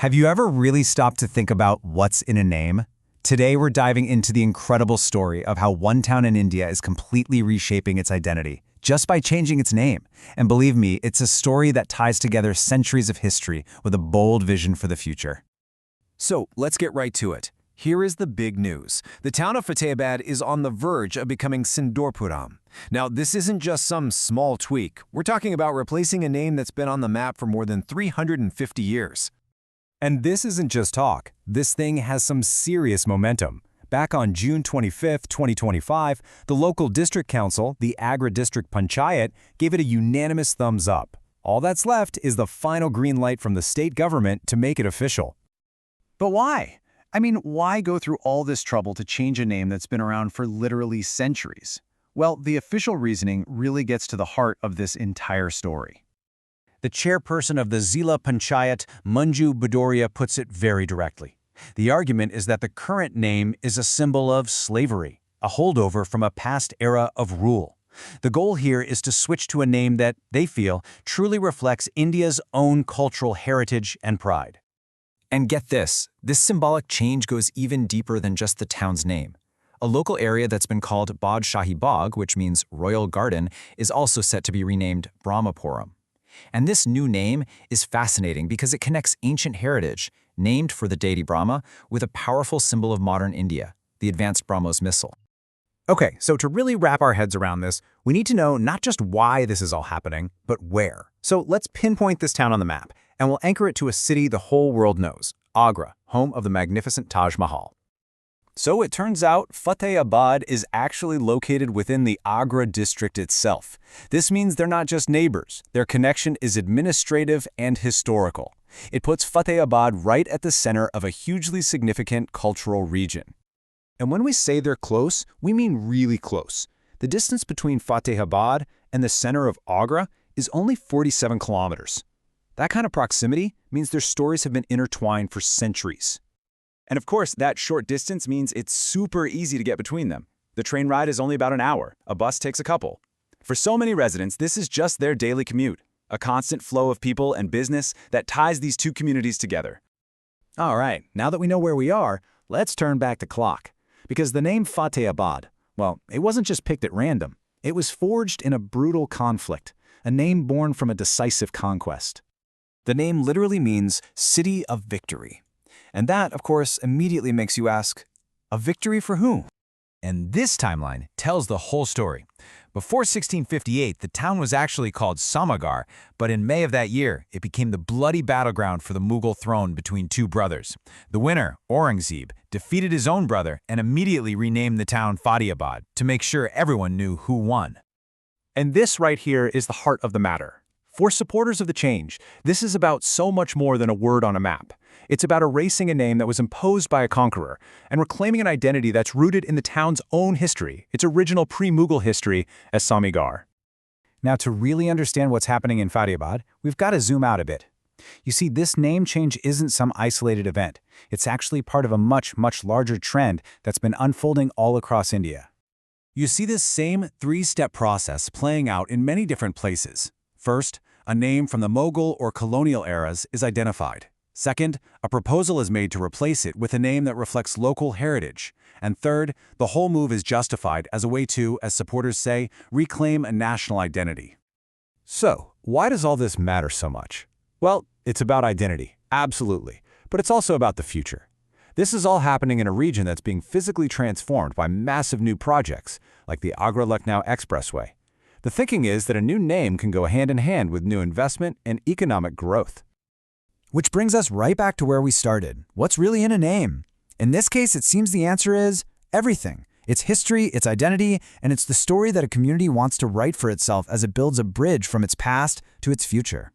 Have you ever really stopped to think about what's in a name? Today, we're diving into the incredible story of how one town in India is completely reshaping its identity just by changing its name. And believe me, it's a story that ties together centuries of history with a bold vision for the future. So let's get right to it. Here is the big news. The town of Fatehabad is on the verge of becoming Sindoorpuram. Now, this isn't just some small tweak. We're talking about replacing a name that's been on the map for more than 350 years. And this isn't just talk. This thing has some serious momentum. Back on June 25, 2025, the local district council, the Agra District Panchayat, gave it a unanimous thumbs up. All that's left is the final green light from the state government to make it official. But why? I mean, why go through all this trouble to change a name that's been around for literally centuries? Well, the official reasoning really gets to the heart of this entire story. The chairperson of the Zila Panchayat, Manju Bhadoria, puts it very directly. The argument is that the current name is a symbol of slavery, a holdover from a past era of rule. The goal here is to switch to a name that, they feel, truly reflects India's own cultural heritage and pride. And get this symbolic change goes even deeper than just the town's name. A local area that's been called Badshahi Bagh, which means Royal Garden, is also set to be renamed Brahmapuram. And this new name is fascinating because it connects ancient heritage, named for the deity Brahma, with a powerful symbol of modern India, the advanced BrahMos missile. Okay, so to really wrap our heads around this, we need to know not just why this is all happening, but where. So let's pinpoint this town on the map, and we'll anchor it to a city the whole world knows, Agra, home of the magnificent Taj Mahal. So it turns out Fatehabad is actually located within the Agra district itself. This means they're not just neighbors. Their connection is administrative and historical. It puts Fatehabad right at the center of a hugely significant cultural region. And when we say they're close, we mean really close. The distance between Fatehabad and the center of Agra is only 47 kilometers. That kind of proximity means their stories have been intertwined for centuries. And of course, that short distance means it's super easy to get between them. The train ride is only about an hour. A bus takes a couple. For so many residents, this is just their daily commute, a constant flow of people and business that ties these two communities together. All right, now that we know where we are, let's turn back the clock. Because the name Fatehabad, well, it wasn't just picked at random. It was forged in a brutal conflict, a name born from a decisive conquest. The name literally means City of Victory. And that, of course, immediately makes you ask, a victory for whom? And this timeline tells the whole story. Before 1658, the town was actually called Samagar, but in May of that year, it became the bloody battleground for the Mughal throne between two brothers. The winner, Aurangzeb, defeated his own brother and immediately renamed the town Fatehabad to make sure everyone knew who won. And this right here is the heart of the matter. For supporters of the change, this is about so much more than a word on a map. It's about erasing a name that was imposed by a conqueror and reclaiming an identity that's rooted in the town's own history, its original pre-Mughal history as Samigar. Now, to really understand what's happening in Fatehabad, we've got to zoom out a bit. You see, this name change isn't some isolated event. It's actually part of a much, much larger trend that's been unfolding all across India. You see this same three-step process playing out in many different places. First, a name from the Mughal or colonial eras is identified. Second, a proposal is made to replace it with a name that reflects local heritage. And third, the whole move is justified as a way to, as supporters say, reclaim a national identity. So, why does all this matter so much? Well, it's about identity, absolutely, but it's also about the future. This is all happening in a region that's being physically transformed by massive new projects, like the Agra-Lucknow Expressway. The thinking is that a new name can go hand in hand with new investment and economic growth. Which brings us right back to where we started. What's really in a name? In this case, it seems the answer is everything. It's history, its identity, and it's the story that a community wants to write for itself as it builds a bridge from its past to its future.